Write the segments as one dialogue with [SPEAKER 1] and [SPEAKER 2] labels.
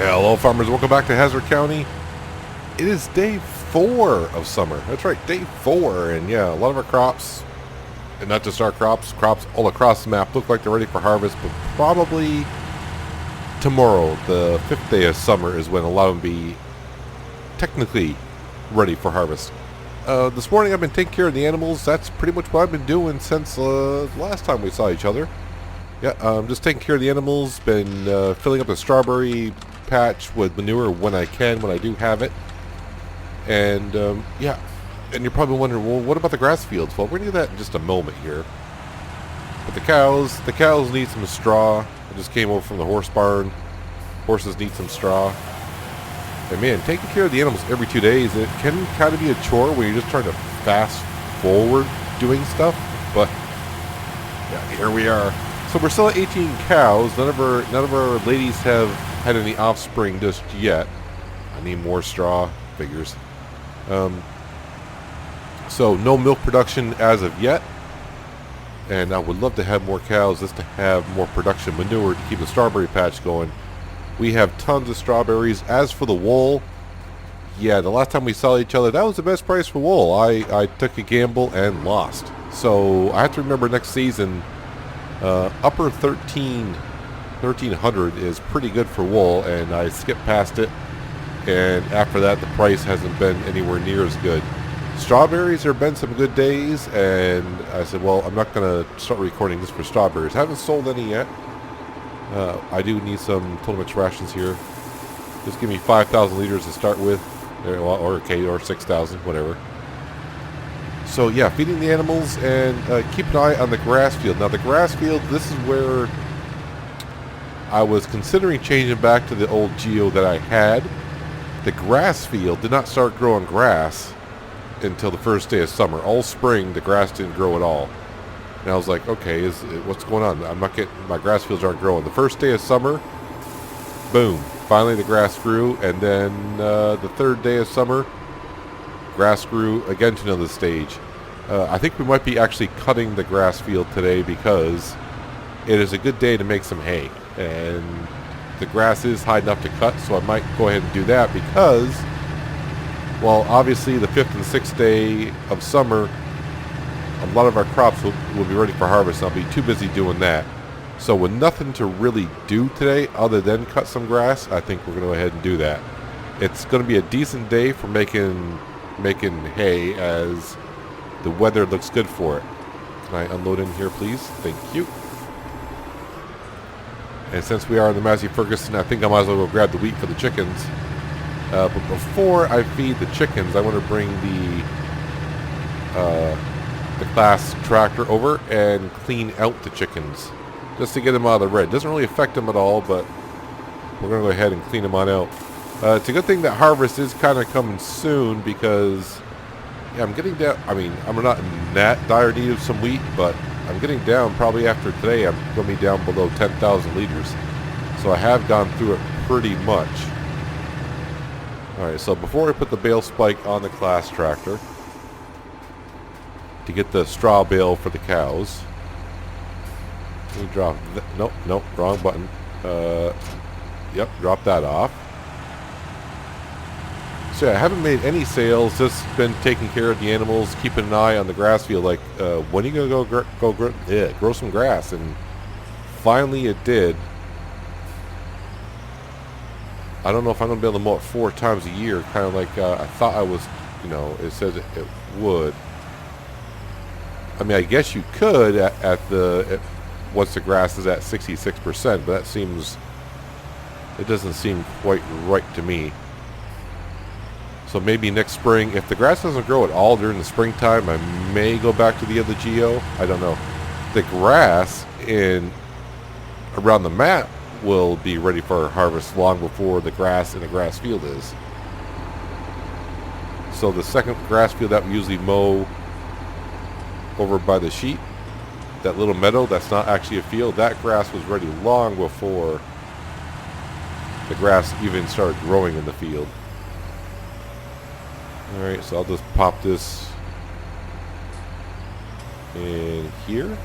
[SPEAKER 1] Hello farmers, welcome back to Hazzard County. It is day 4 of summer. That's right, day 4. And yeah, a lot of our crops, and not just our crops all across the map look like they're ready for harvest, but probably tomorrow, the 5th day of summer, is when a lot of them be technically ready for harvest. This morning I've been taking care of the animals. That's pretty much what I've been doing since last time we saw each other. Yeah, just taking care of the animals, been filling up the strawberry patch with manure when I can, when I do have it. And yeah, and you're probably wondering, well, what about the grass fields? Well, we're going to do that in just a moment here. But the cows need some straw. I just came over from the horse barn. Horses need some straw. And man, taking care of the animals every 2 days, it can kind of be a chore when you're just trying to fast forward doing stuff. But yeah, here we are. So we're still at 18 cows. None of our ladies have had any offspring just yet. I need more straw, figures. So no milk production as of yet. And I would love to have more cows just to have more production manure to keep the strawberry patch going. We have tons of strawberries. As for the wool, yeah, the last time we saw each other, that was the best price for wool. I took a gamble and lost. So I have to remember next season, upper 1300 is pretty good for wool, and I skipped past it. And after that, the price hasn't been anywhere near as good. Strawberries, there have been some good days, and I said, well, I'm not going to start recording this for strawberries. I haven't sold any yet. I do need some total rations here. Just give me 5,000 liters to start with, or 6,000, whatever. So yeah, feeding the animals and keep an eye on the grass field. Now the grass field, this is where I was considering changing back to the old geo that I had. The grass field did not start growing grass until the first day of summer. All spring, the grass didn't grow at all. And I was like, okay, what's going on? My grass fields aren't growing. The first day of summer, boom, finally the grass grew. And then the third day of summer, grass grew again to another stage. I think we might be actually cutting the grass field today because it is a good day to make some hay. And the grass is high enough to cut, so I might go ahead and do that because, well, obviously the 5th and 6th day of summer, a lot of our crops will be ready for harvest. I'll be too busy doing that. So with nothing to really do today other than cut some grass, I think we're going to go ahead and do that. It's going to be a decent day for making hay, as the weather looks good for it. Can I unload in here, please? Thank you. And since we are in the Massey Ferguson, I think I might as well go grab the wheat for the chickens. But before I feed the chickens, I want to bring the class tractor over and clean out the chickens, just to get them out of the red. Doesn't really affect them at all, but we're going to go ahead and clean them on out. It's a good thing that harvest is kind of coming soon because, yeah, I'm getting down. I mean, I'm not in that dire need of some wheat, but I'm getting down. Probably after today, I'm going to be down below 10,000 liters. So I have gone through it pretty much. All right, so before I put the bale spike on the class tractor to get the straw bale for the cows, let me drop that. Nope, wrong button. Yep, drop that off. So yeah, I haven't made any sales, just been taking care of the animals, keeping an eye on the grass field, like, when are you going to grow some grass? And finally it did. I don't know if I'm going to be able to mow it 4 times a year, kind of like I thought I was, it says it would. I mean, I guess you could once the grass is at 66%, but it doesn't seem quite right to me. So maybe next spring, if the grass doesn't grow at all during the springtime, I may go back to the other geo. I don't know. The grass around the map will be ready for harvest long before the grass in the grass field is. So the second grass field that we usually mow over by the sheep, that little meadow, that's not actually a field. That grass was ready long before the grass even started growing in the field. Alright, so I'll just pop this in here.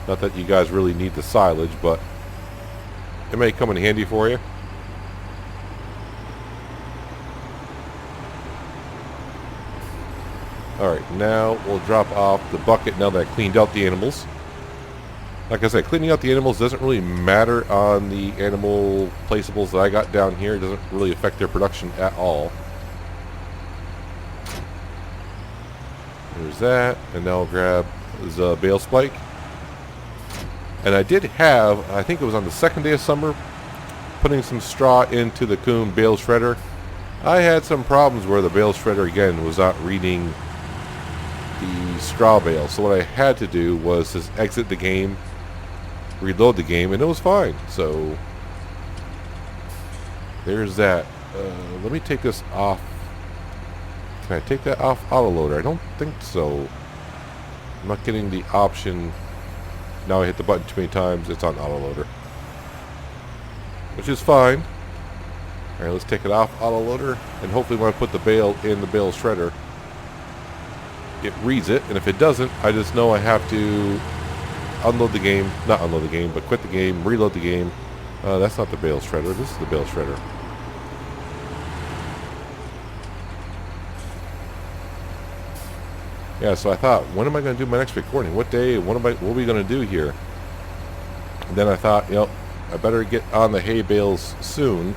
[SPEAKER 1] Not that you guys really need the silage, but It may come in handy for you. Alright, now we'll drop off the bucket now that I cleaned out the animals. Like I said, cleaning out the animals doesn't really matter on the animal placeables that I got down here. It doesn't really affect their production at all. There's that, and now I'll grab the bale spike. And I did have, I think it was on the second day of summer, putting some straw into the Coon bale shredder. I had some problems where the bale shredder, again, was not reading the straw bale. So what I had to do was just exit the game, reload the game, and it was fine. So there's that. Let me take this off. Can I take that off autoloader? I don't think so. I'm not getting the option. Now I hit the button too many times. It's on autoloader, which is fine. Alright, let's take it off autoloader, and hopefully when I put the bale in the bale shredder, it reads it, and if it doesn't, I just know I have to unload the game, not unload the game, but quit the game, reload the game. That's not the bale shredder, this is the bale shredder. Yeah, so I thought, when am I going to do my next recording? What day? What are we going to do here? And then I thought, you know, I better get on the hay bales soon,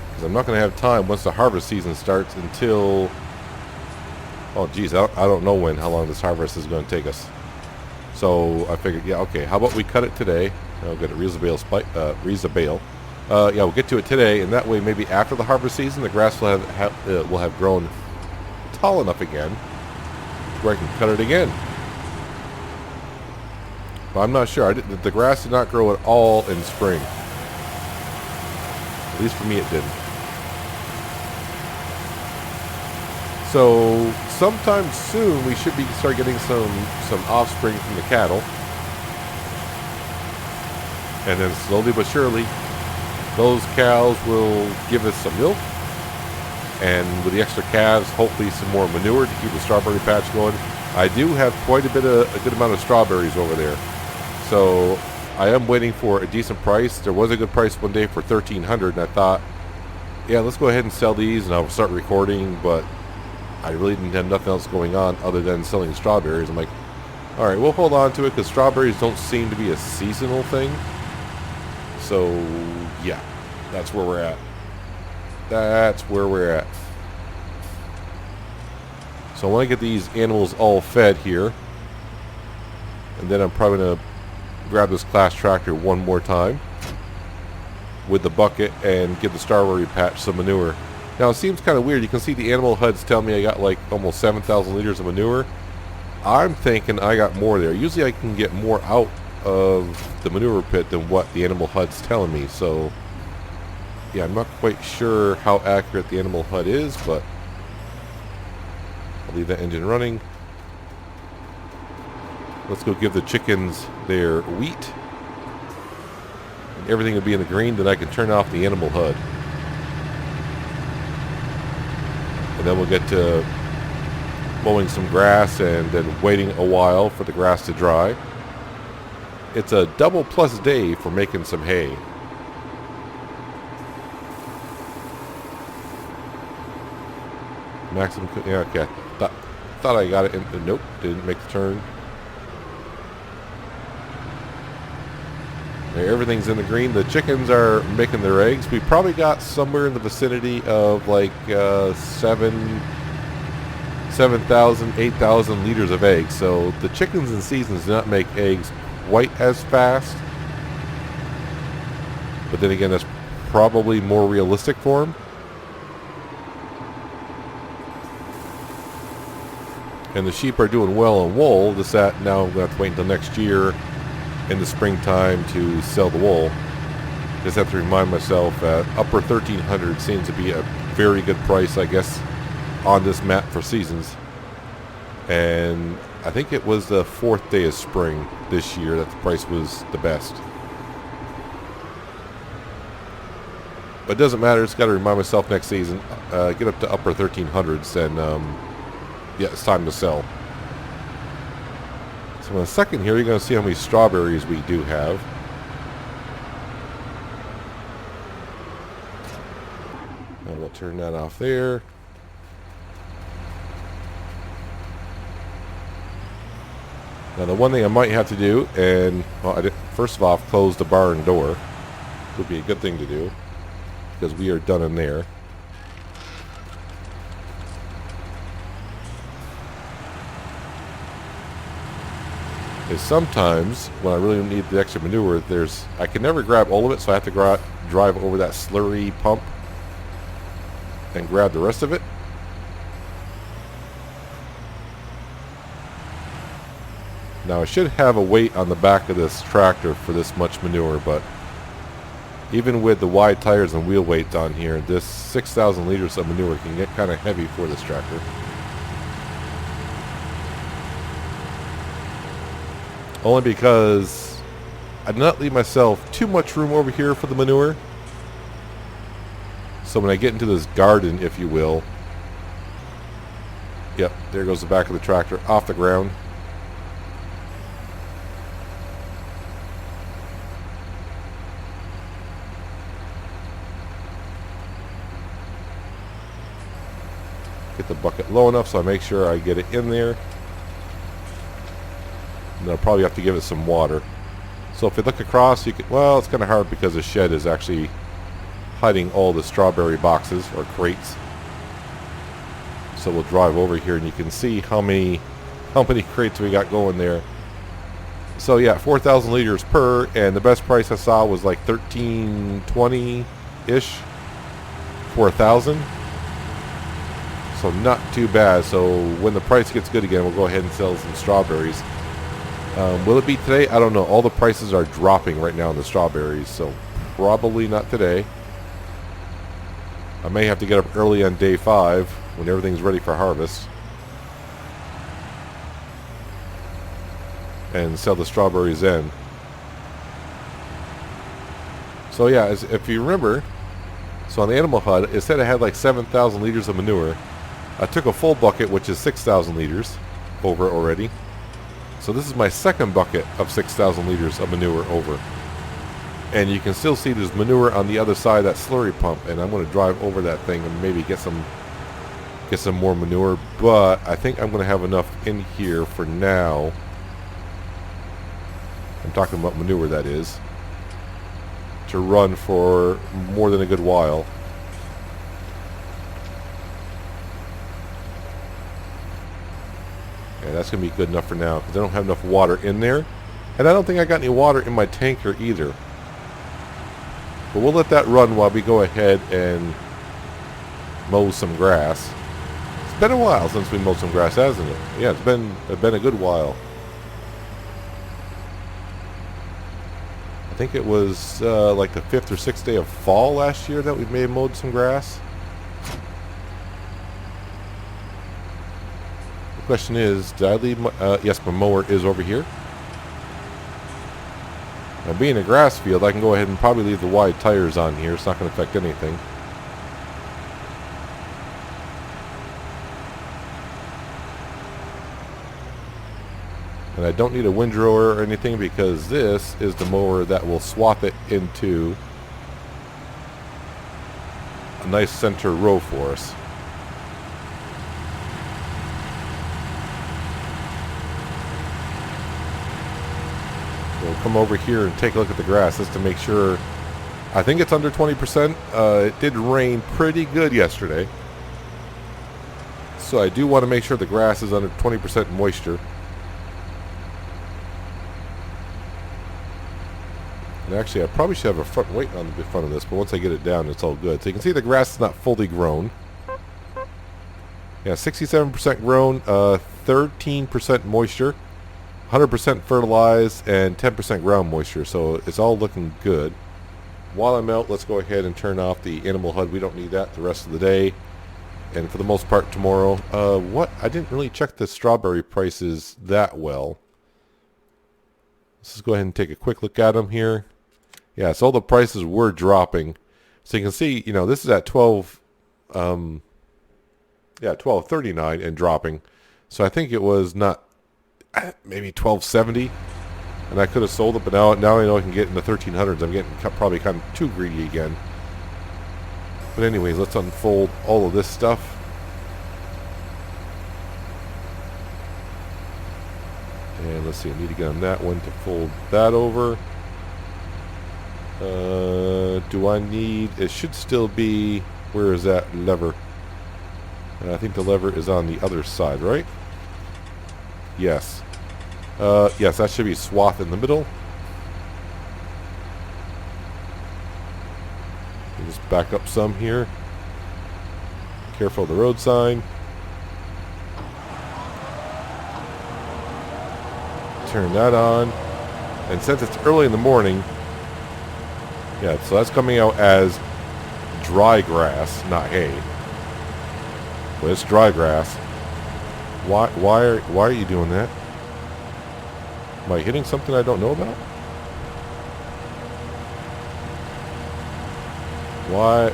[SPEAKER 1] because I'm not going to have time once the harvest season starts until, oh geez, I don't know how long this harvest is going to take us. So I figured, yeah, okay, how about we cut it today? I'll get a reuse the bale. Yeah, we'll get to it today, and that way maybe after the harvest season, the grass will have grown tall enough again where I can cut it again. But I'm not sure. The grass did not grow at all in spring. At least for me it didn't. So sometime soon we should start getting some offspring from the cattle. And then slowly but surely, those cows will give us some milk, and with the extra calves, hopefully some more manure to keep the strawberry patch going. I do have quite a good amount of strawberries over there, so I am waiting for a decent price. There was a good price one day for $1,300, and I thought, yeah, let's go ahead and sell these, and I'll start recording. But I really didn't have nothing else going on other than selling strawberries. I'm like, all right, we'll hold on to it because strawberries don't seem to be a seasonal thing. So, yeah, that's where we're at. That's where we're at. So I want to get these animals all fed here. And then I'm probably going to grab this class tractor one more time with the bucket and give the strawberry patch some manure. Now, it seems kind of weird. You can see the animal HUDs tell me I got like almost 7,000 liters of manure. I'm thinking I got more there. Usually I can get more out of the manure pit than what the animal HUD's telling me. So yeah, I'm not quite sure how accurate the animal HUD is, but I'll leave that engine running. Let's go give the chickens their wheat. And everything will be in the green, then I can turn off the animal HUD. And then we'll get to mowing some grass and then waiting a while for the grass to dry. It's a double plus day for making some hay. Maximum, yeah, okay. Thought I got it in, nope, didn't make the turn. Okay, everything's in the green. The chickens are making their eggs. We probably got somewhere in the vicinity of like 7,000, 8,000 liters of eggs. So the chickens in seasons do not make eggs quite as fast, but then again, that's probably more realistic for them. And the sheep are doing well on wool. Just that now I'm going to have to wait until next year in the springtime to sell the wool. Just have to remind myself that upper 1,300 seems to be a very good price, I guess, on this map for seasons. And I think it was the 4th day of spring this year that the price was the best. But it doesn't matter. Just got to remind myself next season, get up to upper 1,300s, and yeah, it's time to sell. So So in a second here, you're going to see how many strawberries we do have. And we'll turn that off there. Now the one thing I might have to do, and well, first of all, close the barn door. Would be a good thing to do, because we are done in there. Is sometimes when I really need the extra manure, I can never grab all of it, so I have to drive over that slurry pump and grab the rest of it. Now I should have a weight on the back of this tractor for this much manure, but even with the wide tires and wheel weights on here, this 6,000 liters of manure can get kind of heavy for this tractor. Only because I did not leave myself too much room over here for the manure. So when I get into this garden, if you will, yep, there goes the back of the tractor off the ground. Get the bucket low enough so I make sure I get it in there. And I'll probably have to give it some water. So if you look across, you can, well, it's kind of hard because the shed is actually hiding all the strawberry boxes or crates. So we'll drive over here and you can see how many crates we got going there. So yeah, 4,000 liters per, and the best price I saw was like $13.20-ish for 1,000. So not too bad. So when the price gets good again, we'll go ahead and sell some strawberries. Will it be today? I don't know. All the prices are dropping right now in the strawberries, so probably not today. I may have to get up early on day 5 when everything's ready for harvest and sell the strawberries then. So yeah, if you remember, so on the animal hut, it said it had like 7,000 liters of manure. I took a full bucket, which is 6,000 liters over already. So this is my second bucket of 6,000 liters of manure over. And you can still see there's manure on the other side of that slurry pump, and I'm going to drive over that thing and maybe get some more manure, but I think I'm going to have enough in here for now. I'm talking about manure, that is, to run for more than a good while. Yeah, that's going to be good enough for now because I don't have enough water in there. And I don't think I got any water in my tanker either. But we'll let that run while we go ahead and mow some grass. It's been a while since we mowed some grass, hasn't it? Yeah, it's been a good while. I think it was like the 5th or 6th day of fall last year that we may have mowed some grass. The question is, did I leave my, yes, my mower is over here. Now being a grass field, I can go ahead and probably leave the wide tires on here. It's not going to affect anything. And I don't need a windrower or anything because this is the mower that will swap it into a nice center row for us. We'll come over here and take a look at the grass just to make sure. I think it's under 20%. It did rain pretty good yesterday. So I do want to make sure the grass is under 20% moisture. And actually, I probably should have a front weight on the front of this, but once I get it down, it's all good. So you can see the grass is not fully grown. Yeah, 67% grown, 13% moisture, 100% fertilized, and 10% ground moisture. So it's all looking good. While I'm out, let's go ahead and turn off the animal HUD. We don't need that the rest of the day. And for the most part tomorrow. I didn't really check the strawberry prices that well. Let's just go ahead and take a quick look at them here. Yeah, so all the prices were dropping. So you can see, you know, this is at 12.39 and dropping. So I think it was not maybe 1270, and I could have sold it, but now I know I can get in the 1300s. I'm getting probably kind of too greedy again. But anyways, let's unfold all of this stuff. And let's see, I need to get on that one to fold that over. Do I need... It should still be... Where is that lever? I think the lever is on the other side, right? Yes. Yes, that should be swath in the middle. Just back up some here. Careful of the road sign. Turn that on. And since it's early in the morning, yeah, so that's coming out as dry grass, not hay. But it's dry grass. Why are you doing that? Am I hitting something I don't know about?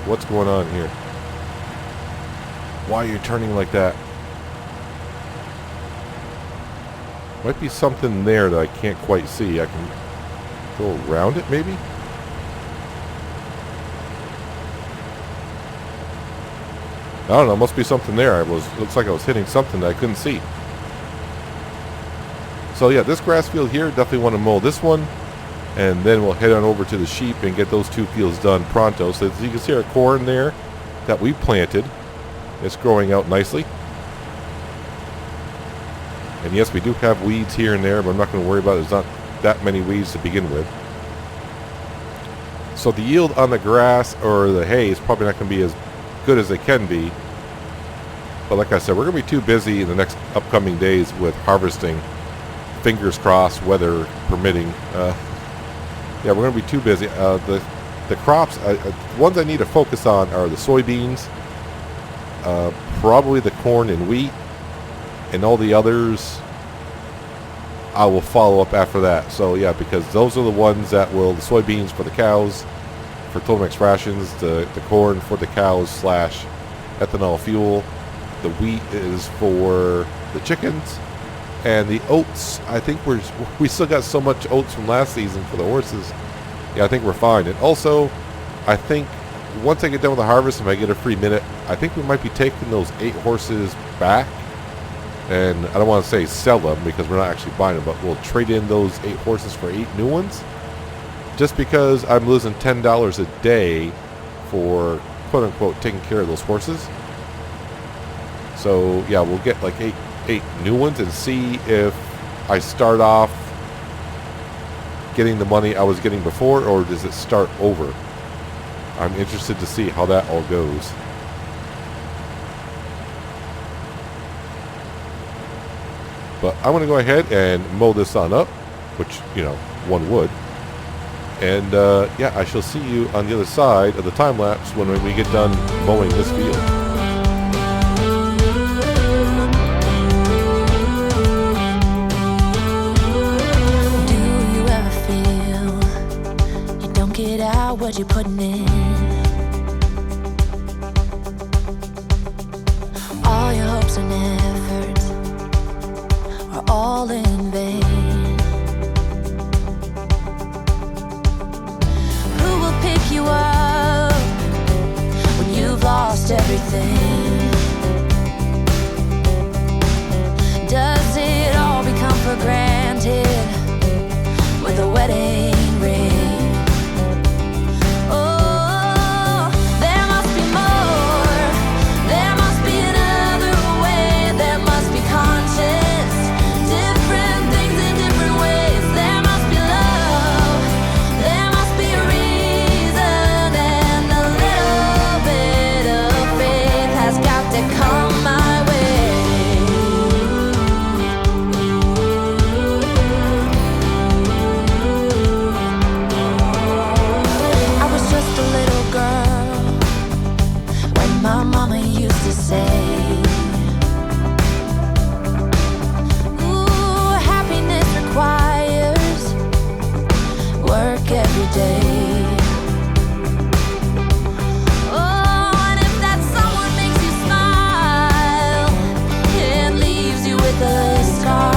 [SPEAKER 1] What's going on here? Why are you turning like that? Might be something there that I can't quite see. I can go around it maybe? I don't know, must be something there. Looks like I was hitting something that I couldn't see. So yeah, this grass field here, definitely want to mow this one. And then we'll head on over to the sheep and get those two fields done pronto. So as you can see our corn there that we planted, it's growing out nicely. And yes, we do have weeds here and there, but I'm not going to worry about it. There's not that many weeds to begin with. So the yield on the grass or the hay is probably not going to be as good as it can be. But like I said, we're going to be too busy in the next upcoming days with harvesting. Fingers crossed, weather permitting. Yeah, we're going to be too busy. The crops, the ones I need to focus on are the soybeans, probably the corn and wheat, and all the others I will follow up after that. So yeah, because those are the ones that will, the soybeans for the cows, for Tomax rations, the corn for the cows / ethanol fuel, the wheat is for the chickens, and the oats, I think we still got so much oats from last season for the horses. Yeah, I think we're fine. And also, I think once I get done with the harvest, if I get a free minute, I think we might be taking those 8 horses back. And I don't want to say sell them because we're not actually buying them, but we'll trade in those 8 horses for 8 new ones. Just because I'm losing $10 a day for, quote unquote, taking care of those horses. So yeah, we'll get like 8 new ones and see if I start off getting the money I was getting before, or does it start over? I'm interested to see how that all goes. But I'm going to go ahead and mow this on up, which, you know, one would. And yeah, I shall see you on the other side of the time lapse when we get done mowing this field.
[SPEAKER 2] What you're putting in, all your hopes and efforts are all in vain. Who will pick you up when you've lost everything? Does it all become for granted with a wedding ring? Scar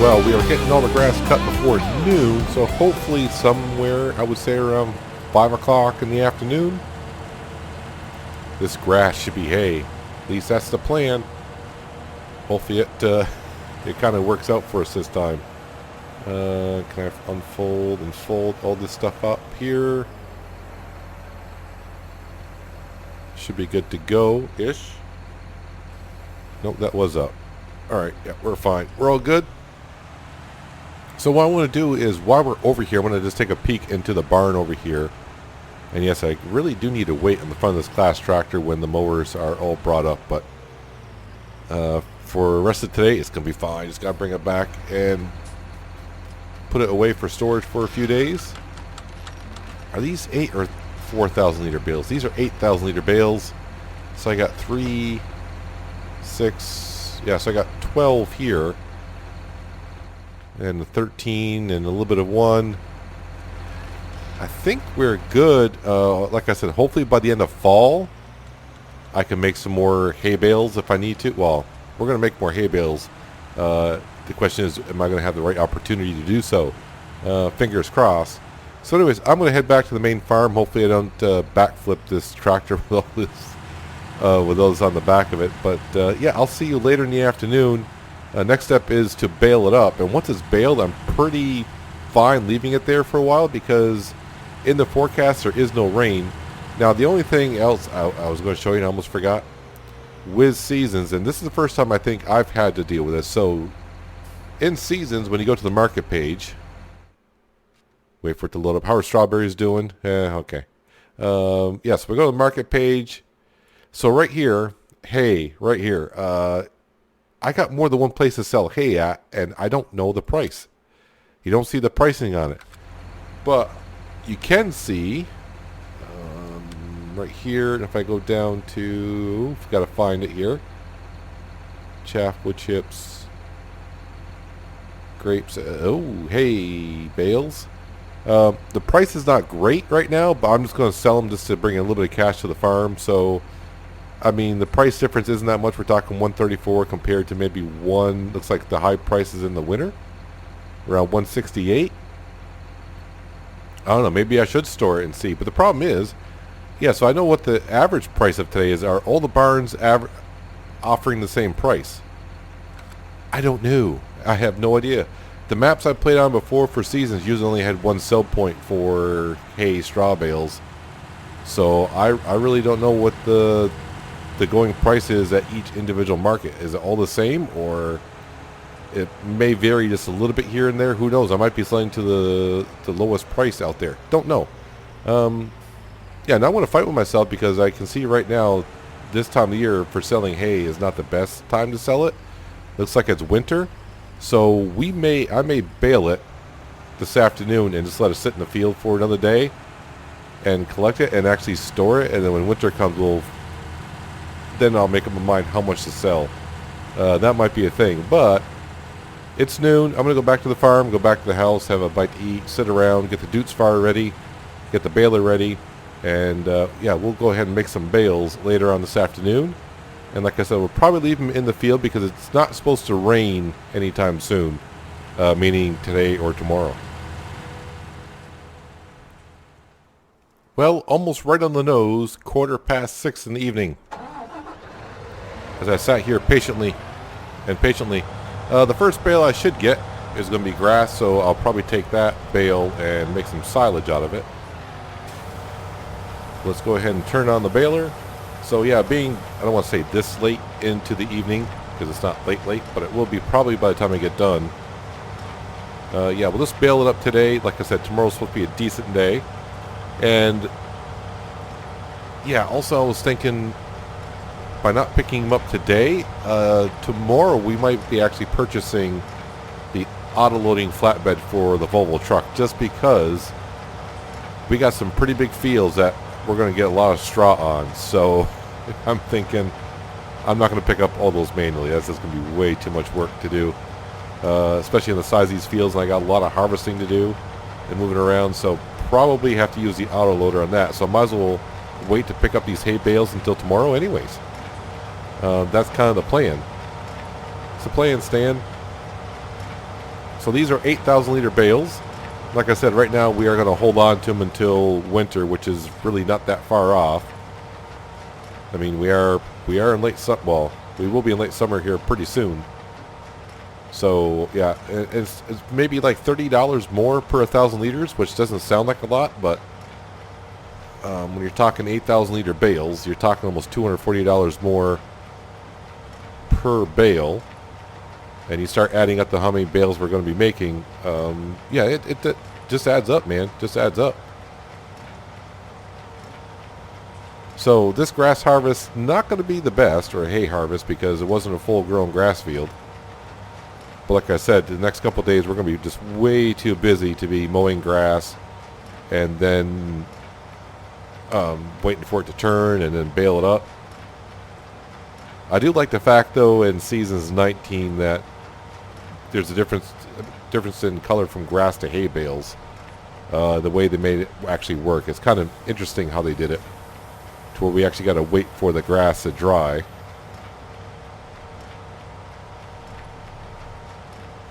[SPEAKER 1] well, we are getting all the grass cut before noon, so hopefully somewhere, I would say around 5 o'clock in the afternoon, this grass should be hay. At least that's the plan. Hopefully it kind of works out for us this time. Can I unfold and fold all this stuff up here? Should be good to go-ish. Nope, that was up. Alright, yeah, we're fine. We're all good. So what I want to do is, while we're over here, I'm going to just take a peek into the barn over here. And yes, I really do need to wait on the front of this class tractor when the mowers are all brought up. But for the rest of today, it's going to be fine. Just got to bring it back and put it away for storage for a few days. Are these 8 or 4,000 liter bales? These are 8,000 liter bales. So I got 3, 6, yeah, so I got 12 here. And 13 and a little bit of 1. I think we're good. Like I said, hopefully by the end of fall, I can make some more hay bales if I need to. Well, we're going to make more hay bales. The question is, am I going to have the right opportunity to do so? Fingers crossed. So anyways, I'm going to head back to the main farm. Hopefully I don't backflip this tractor with all this, with those on the back of it. But yeah, I'll see you later in the afternoon. Next step is to bale it up. And once it's baled, I'm pretty fine leaving it there for a while because in the forecast there is no rain. Now the only thing else I was going to show you and I almost forgot. With seasons, and this is the first time I think I've had to deal with this. So in seasons, when you go to the market page, wait for it to load up. How are strawberries doing? Okay. Yes, we go to the market page. So right here, hay, right here. I got more than one place to sell hay at, and I don't know the price. You don't see the pricing on it. But you can see right here, and if I go down to, I've got to find it here. Chaff, wood chips, grapes. Oh, hay bales. The price is not great right now, but I'm just going to sell them just to bring in a little bit of cash to the farm. So, I mean, the price difference isn't that much. We're talking 134 compared to maybe looks like the high prices in the winter, around 168. I don't know. Maybe I should store it and see. But the problem is, yeah, so I know what the average price of today is. Are all the barns offering the same price? I don't know. I have no idea. The maps I played on before for seasons usually only had one sell point for hay straw bales. So I really don't know what the going price is at each individual market. Is it all the same, or it may vary just a little bit here and there? Who knows? I might be selling to the lowest price out there. Don't know. Yeah, and I want to fight with myself because I can see right now this time of year for selling hay is not the best time to sell it. Looks like it's winter. So I may bale it this afternoon and just let it sit in the field for another day and collect it and actually store it, and then when winter comes, then I'll make up my mind how much to sell. That might be a thing, but it's noon. I'm going to go back to the farm, go back to the house, have a bite to eat, sit around, get the Dutes fire ready, get the baler ready, and yeah, we'll go ahead and make some bales later on this afternoon. And like I said, we'll probably leave them in the field because it's not supposed to rain anytime soon, meaning today or tomorrow. Well, almost right on the nose, 6:15 in the evening. As I sat here patiently, the first bale I should get is going to be grass, so I'll probably take that bale and make some silage out of it. Let's go ahead and turn on the baler. So yeah, I don't want to say this late into the evening, because it's not late, but it will be probably by the time I get done. Yeah, we'll just bale it up today. Like I said, tomorrow's supposed to be a decent day. And yeah, also I was thinking, by not picking them up today, tomorrow we might be actually purchasing the auto-loading flatbed for the Volvo truck, just because we got some pretty big fields that we're going to get a lot of straw on. So I'm thinking I'm not going to pick up all those manually. That's just going to be way too much work to do, especially in the size of these fields. And I got a lot of harvesting to do and moving around, so probably have to use the auto loader on that. So I might as well wait to pick up these hay bales until tomorrow anyways. That's kind of the plan. It's the plan, Stan. So these are 8,000 liter bales. Like I said, right now we are going to hold on to them until winter, which is really not that far off. I mean, we are in late summer. Well, we will be in late summer here pretty soon. So yeah, it's maybe like $30 more per 1,000 liters, which doesn't sound like a lot, but when you're talking 8,000 liter bales, you're talking almost $240 more per bale. And you start adding up to how many bales we're going to be making. Yeah, it just adds up, man. Just adds up. So this grass harvest, not going to be the best, or a hay harvest, because it wasn't a full-grown grass field. But like I said, the next couple of days we're going to be just way too busy to be mowing grass and then waiting for it to turn and then bale it up. I do like the fact, though, in seasons 19 that there's a difference in color from grass to hay bales. The way they made it actually work. It's kind of interesting how they did it, to where we actually got to wait for the grass to dry.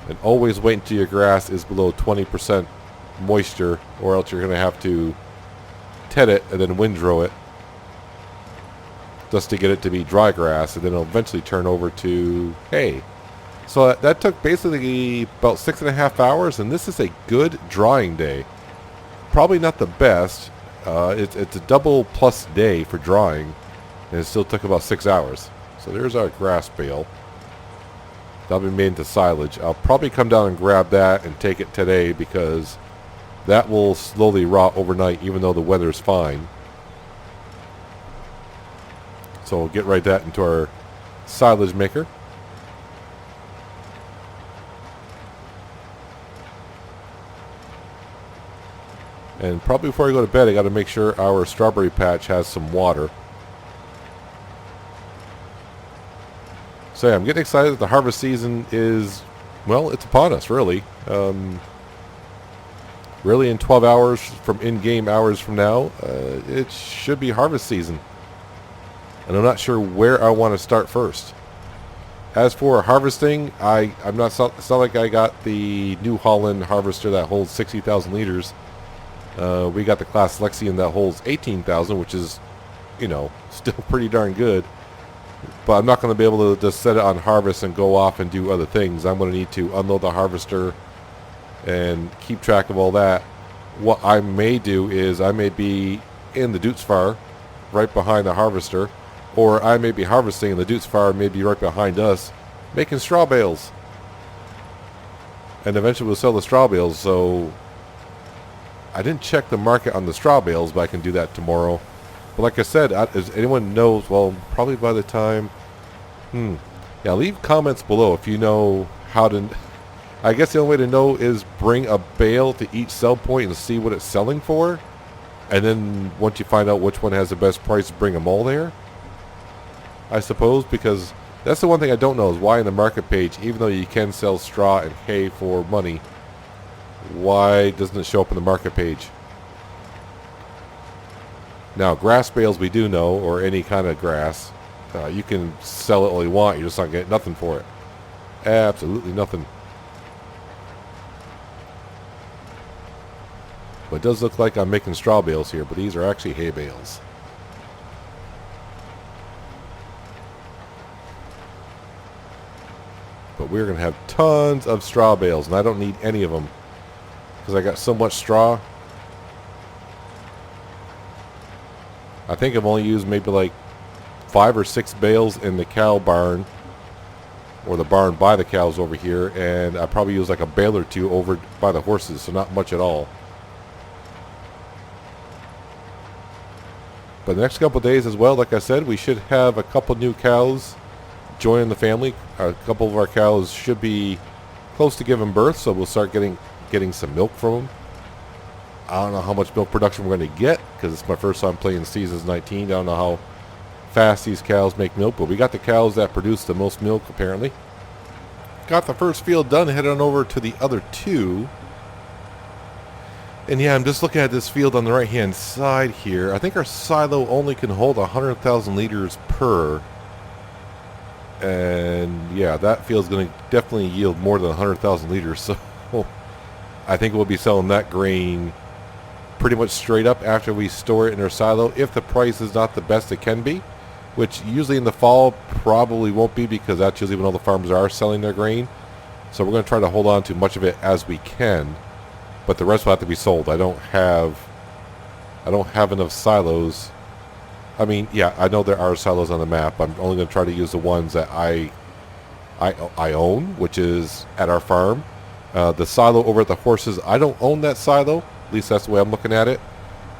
[SPEAKER 1] And always wait until your grass is below 20% moisture, or else you're going to have to ted it and then windrow it just to get it to be dry grass, and then it'll eventually turn over to hay. So that took basically about 6.5 hours, and this is a good drying day. Probably not the best. It's a double plus day for drying, and it still took about 6 hours. So there's our grass bale. That'll be made into silage. I'll probably come down and grab that and take it today, because that will slowly rot overnight even though the weather's fine. So we'll get right that into our silage maker. And probably before I go to bed, I got to make sure our strawberry patch has some water. So yeah, I'm getting excited that the harvest season is, well, it's upon us, really. Really in 12 hours from in-game hours from now, it should be harvest season. And I'm not sure where I want to start first. As for harvesting, it's not like I got the New Holland harvester that holds 60,000 liters. We got the Class Lexion that holds 18,000, which is, still pretty darn good. But I'm not going to be able to just set it on harvest and go off and do other things. I'm going to need to unload the harvester and keep track of all that. What I may do is I may be in the Dutz right behind the harvester, or I may be harvesting and the Dutz may be right behind us making straw bales. And eventually we'll sell the straw bales. So I didn't check the market on the straw bales, but I can do that tomorrow. But like I said, as anyone knows, well, probably by the time... Yeah, leave comments below if you know how to... I guess the only way to know is bring a bale to each sell point and see what it's selling for. And then once you find out which one has the best price, bring them all there. I suppose, because that's the one thing I don't know is why in the market page, even though you can sell straw and hay for money, why doesn't it show up in the market page? Now, grass bales we do know, or any kind of grass, you can sell it all you want. You're just not getting nothing for it. Absolutely nothing. But it does look like I'm making straw bales here, but these are actually hay bales. But we're going to have tons of straw bales, and I don't need any of them because I got so much straw. I think I've only used maybe like 5 or 6 bales in the cow barn, or the barn by the cows over here, and I probably used like a bale or 2 over by the horses, so not much at all. But the next couple of days as well, like I said, we should have a couple new cows joining the family. A couple of our cows should be close to giving birth, so we'll start getting some milk from them. I don't know how much milk production we're going to get, because it's my first time playing Seasons 19. I don't know how fast these cows make milk, but we got the cows that produce the most milk, apparently. Got the first field done, headed on over to the other 2. And yeah, I'm just looking at this field on the right-hand side here. I think our silo only can hold 100,000 liters per. And yeah, that field's going to definitely yield more than 100,000 liters. So I think we'll be selling that grain pretty much straight up after we store it in our silo, if the price is not the best it can be, which usually in the fall probably won't be, because that's usually when all the farmers are selling their grain. So we're going to try to hold on to much of it as we can, but the rest will have to be sold. I don't have enough silos. I mean, yeah, I know there are silos on the map. I'm only going to try to use the ones that I own, which is at our farm. The silo over at the horses, I don't own that silo. At least that's the way I'm looking at it.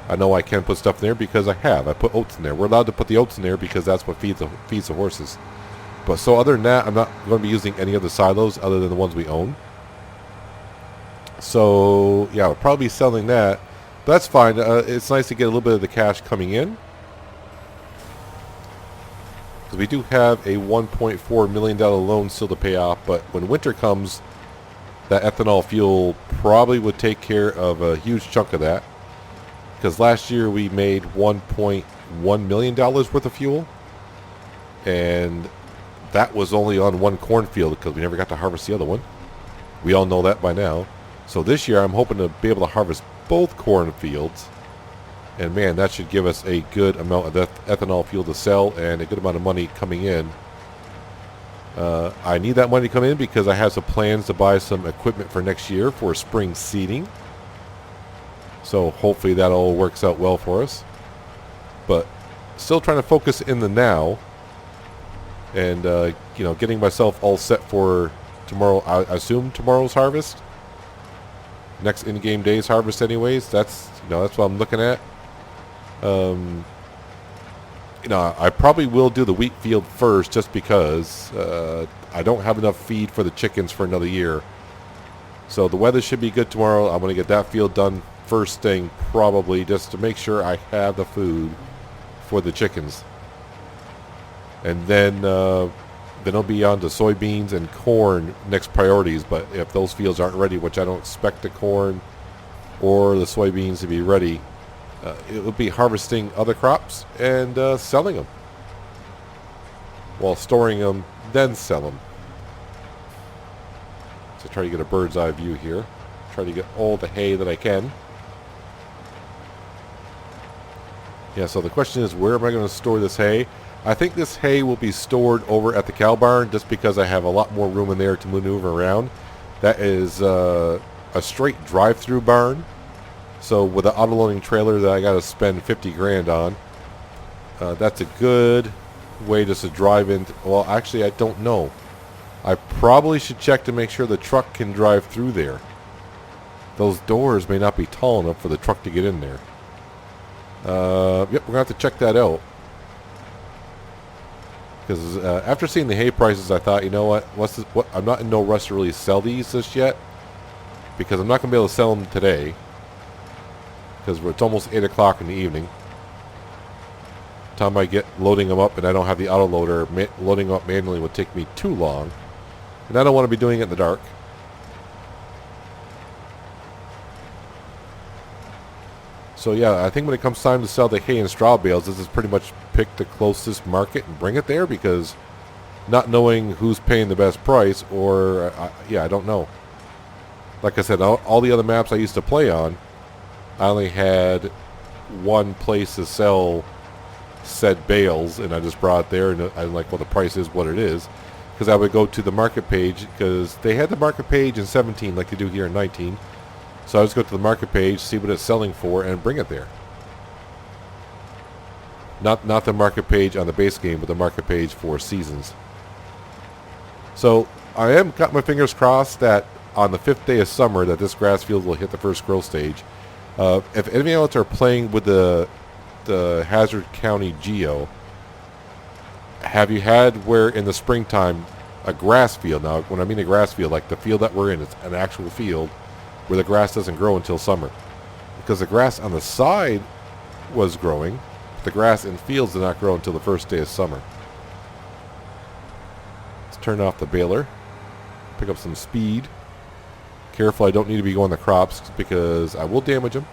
[SPEAKER 1] I know I can put stuff in there because I put oats in there. We're allowed to put the oats in there because that's what feeds the horses. But so other than that, I'm not going to be using any of the silos other than the ones we own. So yeah, we'll probably be selling that. But that's fine. It's nice to get a little bit of the cash coming in, because we do have a $1.4 million loan still to pay off. But when winter comes, that ethanol fuel probably would take care of a huge chunk of that. Because last year we made $1.1 million worth of fuel. And that was only on one cornfield, because we never got to harvest the other one. We all know that by now. So this year I'm hoping to be able to harvest both cornfields. And man, that should give us a good amount of ethanol fuel to sell and a good amount of money coming in. I need that money to come in because I have some plans to buy some equipment for next year for spring seeding. So hopefully that all works out well for us. But still trying to focus in the now. And, getting myself all set for tomorrow. I assume tomorrow's harvest. Next in-game day's harvest anyways. That's what I'm looking at. I probably will do the wheat field first, just because I don't have enough feed for the chickens for another year. So the weather should be good tomorrow. I'm going to get that field done first thing, probably, just to make sure I have the food for the chickens. And then it'll be on to soybeans and corn next priorities. But if those fields aren't ready, which I don't expect the corn or the soybeans to be ready, it will be harvesting other crops and selling them, while storing them, then sell them. So try to get a bird's eye view here. Try to get all the hay that I can. Yeah, so the question is, where am I going to store this hay? I think this hay will be stored over at the cow barn, just because I have a lot more room in there to maneuver around. That is a straight drive-through barn. So with an auto-loading trailer that I got to spend 50 grand on, that's a good way just to drive in. Well, actually, I don't know. I probably should check to make sure the truck can drive through there. Those doors may not be tall enough for the truck to get in there. Yep, we're going to have to check that out. Because after seeing the hay prices, I thought, you know what? I'm not in no rush to really sell these just yet, because I'm not going to be able to sell them today. Because it's almost 8 o'clock in the evening. Time I get loading them up and I don't have the auto loader, loading them up manually would take me too long. And I don't want to be doing it in the dark. So yeah, I think when it comes time to sell the hay and straw bales, this is pretty much pick the closest market and bring it there, because not knowing who's paying the best price, or I don't know. Like I said, all the other maps I used to play on, I only had one place to sell said bales, and I just brought it there, and I'm like, well, the price is what it is. Because I would go to the market page, because they had the market page in 17 like they do here in 19. So I just go to the market page, see what it's selling for, and bring it there. Not the market page on the base game, but the market page for seasons. So I am got my fingers crossed that on the 5th day of summer that this grass field will hit the first growth stage. If any of you are playing with the Hazzard County Geo, have you had where in the springtime a grass field, now when I mean a grass field, like the field that we're in, it's an actual field where the grass doesn't grow until summer? Because the grass on the side was growing, but the grass in fields did not grow until the first day of summer. Let's turn off the baler, pick up some speed. Careful, I don't need to be going the crops, because I will damage them.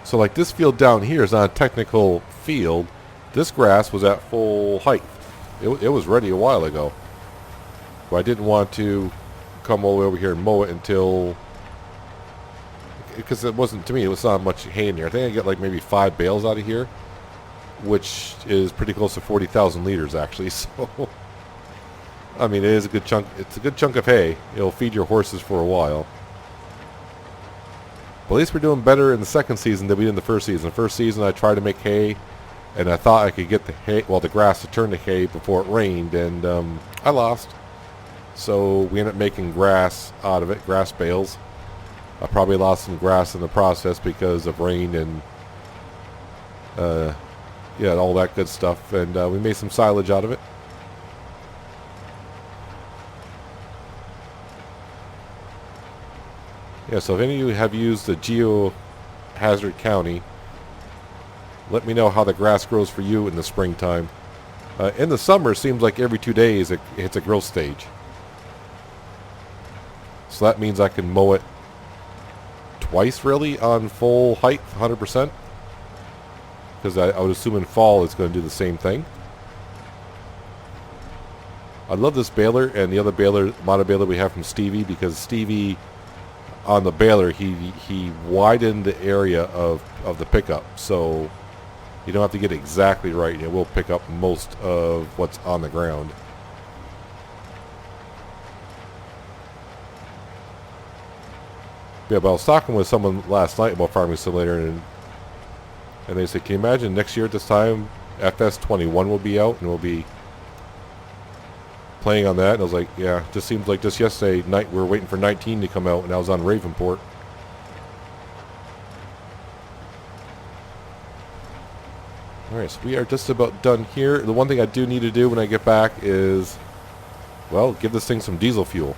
[SPEAKER 1] So like this field down here is not a technical field. This grass was at full height. It was ready a while ago. But I didn't want to come all the way over here and mow it until, because it wasn't, to me, it was not much hay in there. I think I get like maybe 5 bales out of here, which is pretty close to 40,000 liters actually. So, I mean, it is a good chunk. It's a good chunk of hay. It'll feed your horses for a while. But at least we're doing better in the second season than we did in the first season. The first season I tried to make hay, and I thought I could get the hay, well, the grass to turn to hay before it rained, and I lost. So we ended up making grass out of it, grass bales. I probably lost some grass in the process because of rain and yeah, all that good stuff. And we made some silage out of it. Yeah, so if any of you have used the Hazzard County, let me know how the grass grows for you in the springtime. In the summer, it seems like every 2 days it hits a growth stage. So that means I can mow it twice, really, on full height, 100%. Because I would assume in fall it's going to do the same thing. I love this baler and the other baler, mono baler we have from Stevie, because Stevie, on the baler, he widened the area of the pickup. So you don't have to get it exactly right. It will pick up most of what's on the ground. Yeah, but I was talking with someone last night about Farming Simulator, and they said, can you imagine next year at this time, FS21 will be out, and we'll be playing on that? And I was like, yeah, just seems like just yesterday night we were waiting for 19 to come out, and I was on Ravenport. Alright, so we are just about done here. The one thing I do need to do when I get back is, well, give this thing some diesel fuel.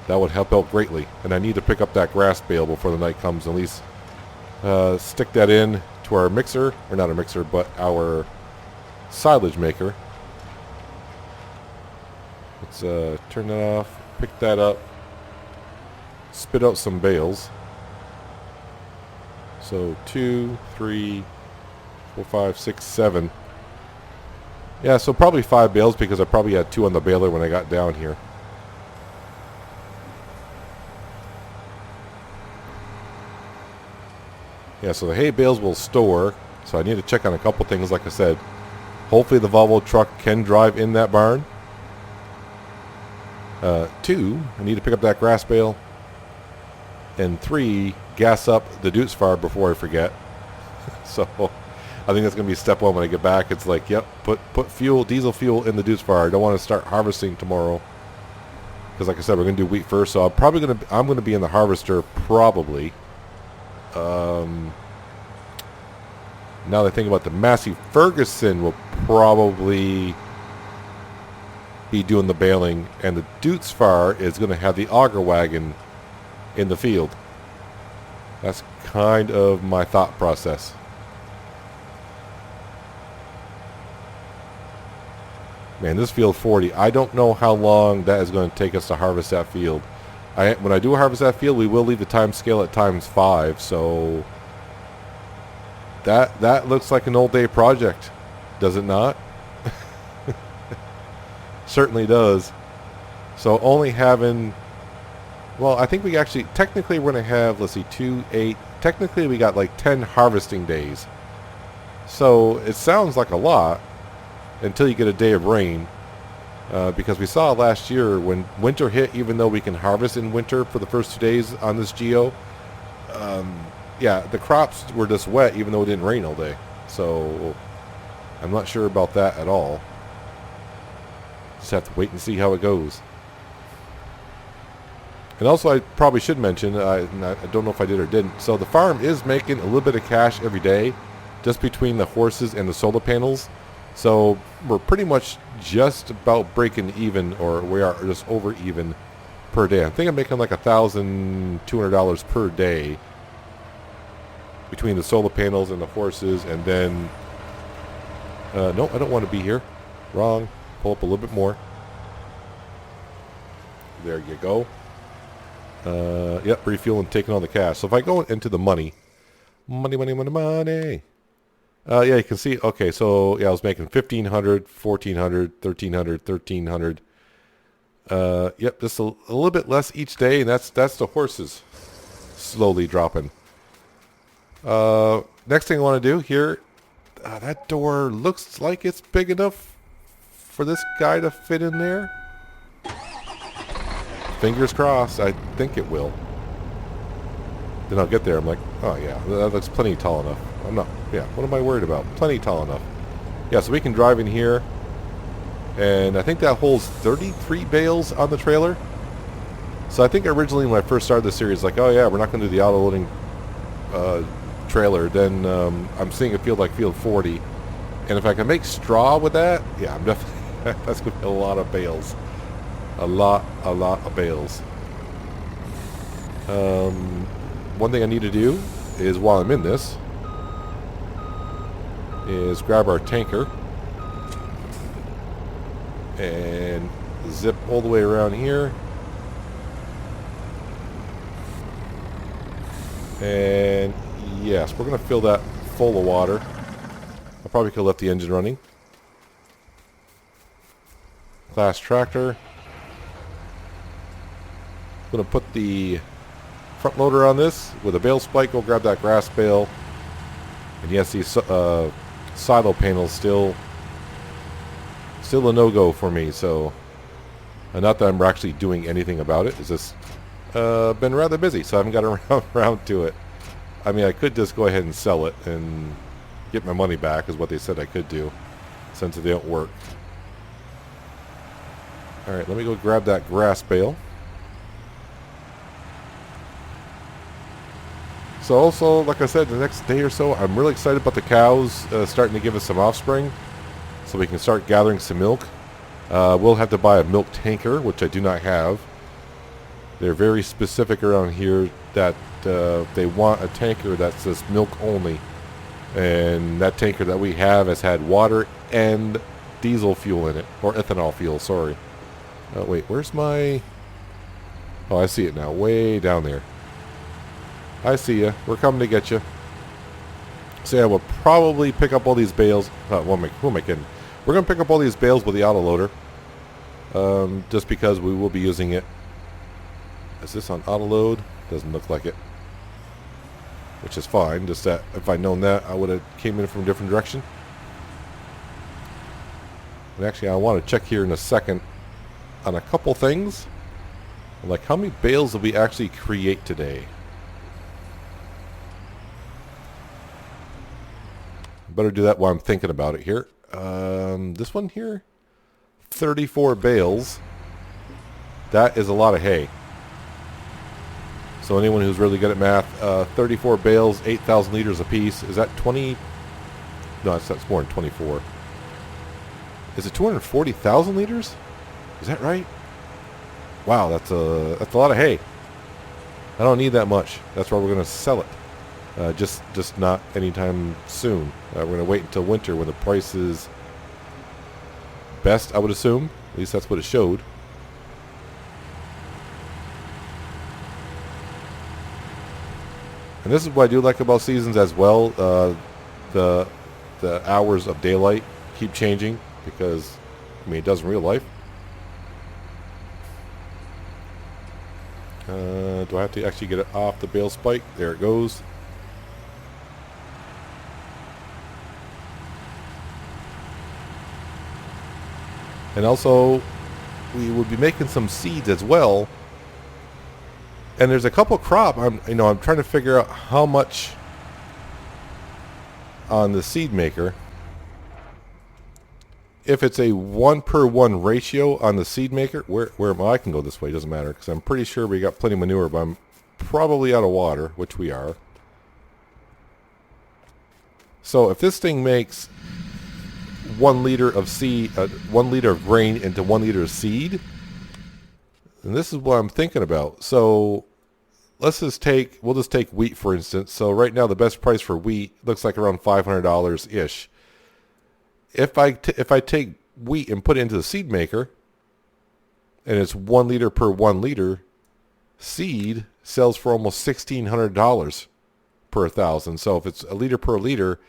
[SPEAKER 1] That would help out greatly. And I need to pick up that grass bale before the night comes. At least stick that in to our mixer. Or not our mixer, but our silage maker. Let's turn that off. Pick that up. Spit out some bales. So 2, 3, 4, 5, 6, 7. Yeah, so probably 5 bales because I probably had 2 on the baler when I got down here. Yeah, so the hay bales will store. So I need to check on a couple things, like I said. Hopefully the Volvo truck can drive in that barn. 2, I need to pick up that grass bale. And 3, gas up the Dutz fire before I forget. So I think that's going to be step 1 when I get back. It's like, yep, put fuel, diesel fuel in the Dutz fire. I don't want to start harvesting tomorrow. Because like I said, we're going to do wheat first. So I'm going to be in the harvester probably. Now that I think about the Massey Ferguson will probably be doing the baling, and the Dutz fire is going to have the auger wagon in the field. That's kind of my thought process. Man, this field 40, I don't know how long that is going to take us to harvest that field. When I do harvest that field, we will leave the time scale at ×5, so that looks like an old day project, does it not? Certainly does. So only having, well, I think we actually, technically we're going to have, let's see, 2, 8, technically we got like 10 harvesting days. So it sounds like a lot until you get a day of rain. Because we saw last year when winter hit, even though we can harvest in winter for the first 2 days on this geo, yeah, the crops were just wet even though it didn't rain all day. So I'm not sure about that at all. Just have to wait and see how it goes. And also I probably should mention, I don't know if I did or didn't, so the farm is making a little bit of cash every day just between the horses and the solar panels. So we're pretty much just about breaking even, or we are just over even per day. I think I'm making like $1,200 per day between the solar panels and the horses. And then, no, I don't want to be here. Wrong. Pull up a little bit more. There you go. Yep, refueling, taking all the cash. So if I go into the money. Yeah, you can see, okay, so, yeah, I was making 1,500, 1,400, 1,300, 1,300. Yep, just a little bit less each day, and that's the horses slowly dropping. Next thing I want to do here, that door looks like it's big enough for this guy to fit in there. Fingers crossed. I think it will. Then I'll get there. I'm like, oh yeah, that looks plenty tall enough. I'm not, yeah, what am I worried about? Plenty tall enough. Yeah, so we can drive in here. And I think that holds 33 bales on the trailer. So I think originally when I first started the series, like, oh yeah, we're not going to do the auto-loading trailer. Then I'm seeing it feel like field 40. And if I can make straw with that, yeah, I'm definitely, that's going to be a lot of bales. A lot of bales. One thing I need to do is, while I'm in this, is grab our tanker and zip all the way around here. And yes, we're going to fill that full of water. I probably could have left the engine running. Class tractor. I'm going to put the front loader on this with a bale spike. Go grab that grass bale. And yes, these silo panels still a no-go for me. So, not that I'm actually doing anything about it. It's just been rather busy, so I haven't got around to it. I mean, I could just go ahead and sell it and get my money back, is what they said I could do, since they don't work. All right, let me go grab that grass bale. So also, like I said, the next day or so, I'm really excited about the cows starting to give us some offspring, so we can start gathering some milk. We'll have to buy a milk tanker, which I do not have. They're very specific around here that they want a tanker that says milk only. And that tanker that we have has had water and diesel fuel in it, or ethanol fuel, sorry. Wait, where's my... Oh, I see it now, way down there. I see ya. We're coming to get you. So yeah, we'll probably pick up all these bales. Who am I kidding? We're going to pick up all these bales with the autoloader. Just because we will be using it. Is this on autoload? Doesn't look like it. Which is fine. Just that if I'd known that, I would have came in from a different direction. And actually, I want to check here in a second on a couple things. Like, how many bales did we actually create today? Better do that while I'm thinking about it here. This one here, 34 bales. That is a lot of hay. So anyone who's really good at math, 34 bales, 8,000 liters apiece. Is that 20? No, that's more than 24. Is it 240,000 liters? Is that right? Wow, that's a lot of hay. I don't need that much. That's why we're going to sell it. Just not anytime soon. We're going to wait until winter when the price is best, I would assume. At least that's what it showed. And this is what I do like about seasons as well. The hours of daylight keep changing because, I mean, it does in real life. Do I have to actually get it off the bale spike? There it goes. And also, we would be making some seeds as well. And there's a couple crop. I'm trying to figure out how much on the seed maker. If it's a 1-per-1 ratio on the seed maker, I can go this way. Doesn't matter because I'm pretty sure we got plenty of manure, but I'm probably out of water, which we are. So if this thing makes 1 liter of seed, 1 liter of grain into 1 liter of seed, and this is what I'm thinking about. So we'll just take wheat for instance. So right now the best price for wheat looks like around $500 ish. If I take wheat and put it into the seed maker, and it's 1 liter per 1 liter, seed sells for almost $1,600 per 1,000. So if it's a liter per liter,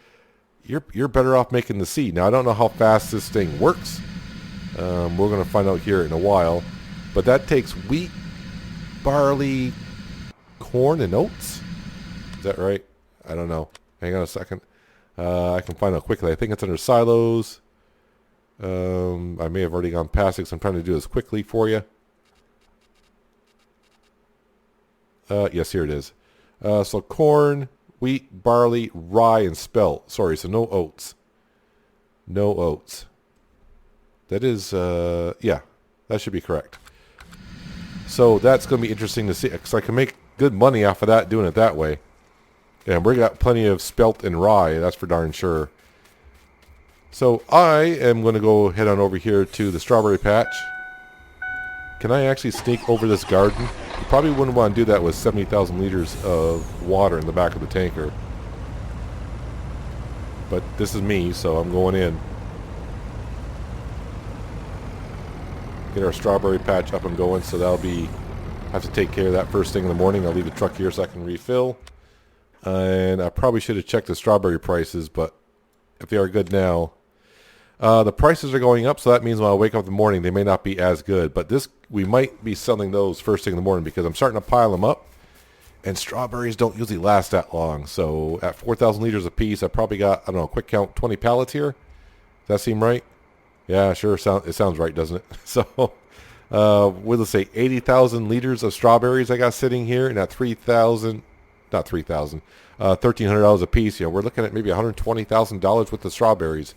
[SPEAKER 1] you're better off making the seed. Now I don't know how fast this thing works. We're going to find out here in a while. But that takes wheat, barley, corn, and oats. Is that right? I don't know. Hang on a second. I can find out quickly. I think it's under silos. I may have already gone past it because I'm trying to do this quickly for you. Yes, here it is. So corn, wheat, barley, rye, and spelt. Sorry, so no oats. No oats. That is, yeah, that should be correct. So that's going to be interesting to see, because I can make good money off of that doing it that way. And we got plenty of spelt and rye, that's for darn sure. So I am going to go head on over here to the strawberry patch. Can I actually sneak over this garden? You probably wouldn't want to do that with 70,000 liters of water in the back of the tanker. But this is me, so I'm going in. Get our strawberry patch up and going, so that'll be... I have to take care of that first thing in the morning. I'll leave the truck here so I can refill. And I probably should have checked the strawberry prices, but if they are good now... the prices are going up, so that means when I wake up in the morning, they may not be as good. But this, we might be selling those first thing in the morning because I'm starting to pile them up. And strawberries don't usually last that long. So at 4,000 liters a piece, I probably got, I don't know, quick count, 20 pallets here. Does that seem right? Yeah, sure. It sounds right, doesn't it? So, we'll say 80,000 liters of strawberries I got sitting here. And at $1,300 a piece, we're looking at maybe $120,000 worth of strawberries.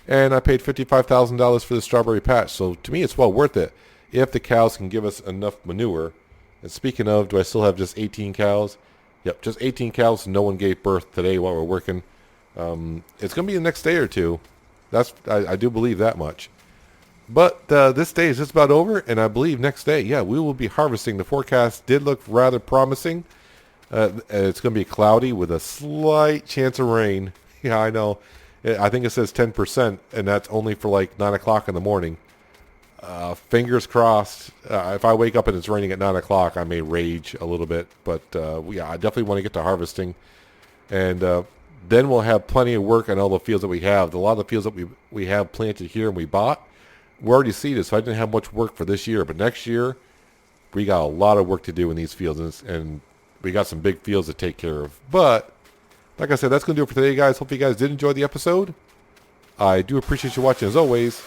[SPEAKER 1] And I paid $55,000 for the strawberry patch. So to me, it's well worth it if the cows can give us enough manure. And speaking of, do I still have just 18 cows? Yep, just 18 cows. No one gave birth today while we're working. It's going to be the next day or two. I do believe that much. But this day is just about over. And I believe next day, yeah, we will be harvesting. The forecast did look rather promising. It's going to be cloudy with a slight chance of rain. Yeah, I know. I think it says 10%, and that's only for like 9 o'clock in the morning. Fingers crossed. If I wake up and it's raining at 9 o'clock, I may rage a little bit. But yeah, I definitely want to get to harvesting. And then we'll have plenty of work on all the fields that we have. A lot of the fields that we have planted here and we bought, we already seeded, so I didn't have much work for this year. But next year, we got a lot of work to do in these fields, and we got some big fields to take care of. But like I said, that's going to do it for today, guys. Hope you guys did enjoy the episode. I do appreciate you watching, as always.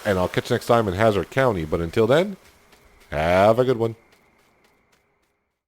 [SPEAKER 1] And I'll catch you next time in Hazzard County. But until then, have a good one.